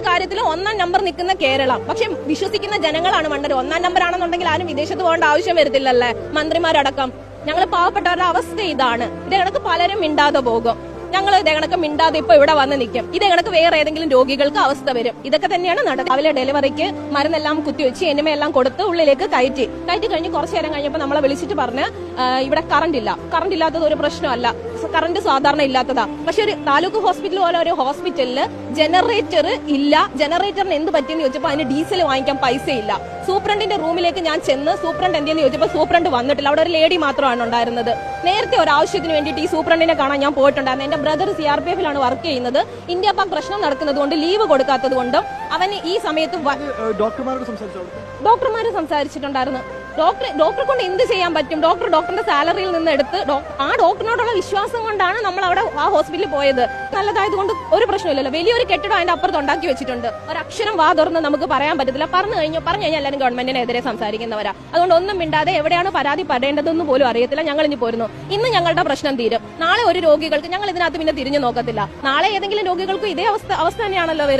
കാര്യത്തിലും 1-ാം നമ്പർ നിൽക്കുന്ന കേരളം. പക്ഷെ വിശ്വസിക്കുന്ന ജനങ്ങളാണ് മണ്ടര്. 1-ാം നമ്പർ ആണെന്നുണ്ടെങ്കിൽ ആരും വിദേശത്ത് പോകേണ്ട ആവശ്യം വരത്തില്ലല്ലേ, മന്ത്രിമാരടക്കം. ഞങ്ങൾ പാവപ്പെട്ടവരുടെ അവസ്ഥ ഇതാണ്. ഇത് കണക്ക് പലരും മിണ്ടാതെ പോകും. ഞങ്ങൾ ഇതേ കണക്ക് മിണ്ടാതെ ഇപ്പൊ ഇവിടെ വന്ന് നിൽക്കും. ഇതേ കണക്ക് വേറെ ഏതെങ്കിലും രോഗികൾക്ക് അവസ്ഥ വരും. ഇതൊക്കെ തന്നെയാണ് നടക്കുക. രാവിലെ ഡെലിവറിക്ക് മരുന്നെല്ലാം കുത്തിവെച്ച് എനിമയെല്ലാം കൊടുത്ത് ഉള്ളിലേക്ക് കയറ്റി കഴിഞ്ഞ് കുറച്ചു നേരം കഴിഞ്ഞപ്പോൾ നമ്മളെ വിളിച്ചിട്ട് പറഞ്ഞ് ഇവിടെ കറണ്ട് ഇല്ലാത്തത് ഒരു പ്രശ്നമല്ല, കറണ്ട് സാധാരണ ഇല്ലാത്തതാ. പക്ഷെ ഒരു താലൂക്ക് ഹോസ്പിറ്റൽ പോലെ ഒരു ഹോസ്പിറ്റലില് ജനറേറ്റർ ഇല്ല. ജനറേറ്ററിന് എന്ത് പറ്റിയെന്ന് ചോദിച്ചപ്പോൾ അതിന് ഡീസൽ വാങ്ങിക്കാൻ പൈസ ഇല്ല. സൂപ്രണ്ടിന്റെ റൂമിലേക്ക് ഞാൻ ചെന്ന് സൂപ്രണ്ട് എന്തെന്ന് ചോദിച്ചപ്പോൾ സൂപ്രണ്ട് വന്നിട്ടില്ല. അവിടെ ഒരു ലേഡി മാത്രമാണ് ഉണ്ടായിരുന്നത്. നേരത്തെ ഒരു ആവശ്യത്തിന് വേണ്ടിയിട്ട് ഈ സൂപ്രണ്ടിനെ കാണാൻ ഞാൻ പോയിട്ടുണ്ടായിരുന്നു. എന്റെ ബ്രദർ CRPF-ലാണ് വർക്ക് ചെയ്യുന്നത്. ഇന്ത്യ പാക് പ്രശ്നം നടക്കുന്നത് കൊണ്ട് ലീവ് കൊടുക്കാത്തത് കൊണ്ടും അവന് ഈ സമയത്ത് ഡോക്ടർമാര് സംസാരിച്ചിട്ടുണ്ടായിരുന്നു. ഡോക്ടറെ കൊണ്ട് എന്ത് ചെയ്യാൻ പറ്റും? ഡോക്ടറിന്റെ സാലറിയിൽ നിന്ന് എടുത്ത് ആ ഡോക്ടറിനോടുള്ള വിശ്വാസം കൊണ്ടാണ് നമ്മൾ അവിടെ ആ ഹോസ്പിറ്റലിൽ പോയത്. നല്ലതായത് കൊണ്ട് ഒരു പ്രശ്നമില്ലല്ലോ. വലിയൊരു കെട്ടിടം അതിന്റെ അപ്പുറത്ത് ഉണ്ടാക്കി വെച്ചിട്ടുണ്ട്. ഒരക്ഷരം വാ തുറന്ന് നമുക്ക് പറയാൻ പറ്റത്തില്ല. പറഞ്ഞു കഴിഞ്ഞാൽ എല്ലാവരും ഗവൺമെന്റിനെതിരെ സംസാരിക്കുന്നവരാ. അതുകൊണ്ട് ഒന്നും മിണ്ടാതെ എവിടെയാണ് പരാതി പെടേണ്ടതെന്ന് പോലും അറിയത്തില്ല. ഞങ്ങൾ ഇനി പോരുന്നു. ഇന്ന് ഞങ്ങളുടെ പ്രശ്നം തീരും. നാളെ ഒരു രോഗികൾക്ക് ഞങ്ങൾ ഇതിനകത്ത് പിന്നെ തിരിഞ്ഞു നോക്കത്തില്ല. നാളെ ഏതെങ്കിലും രോഗികൾക്ക് ഇതേ അവസ്ഥ തന്നെയാണല്ലോ വരുന്നത്.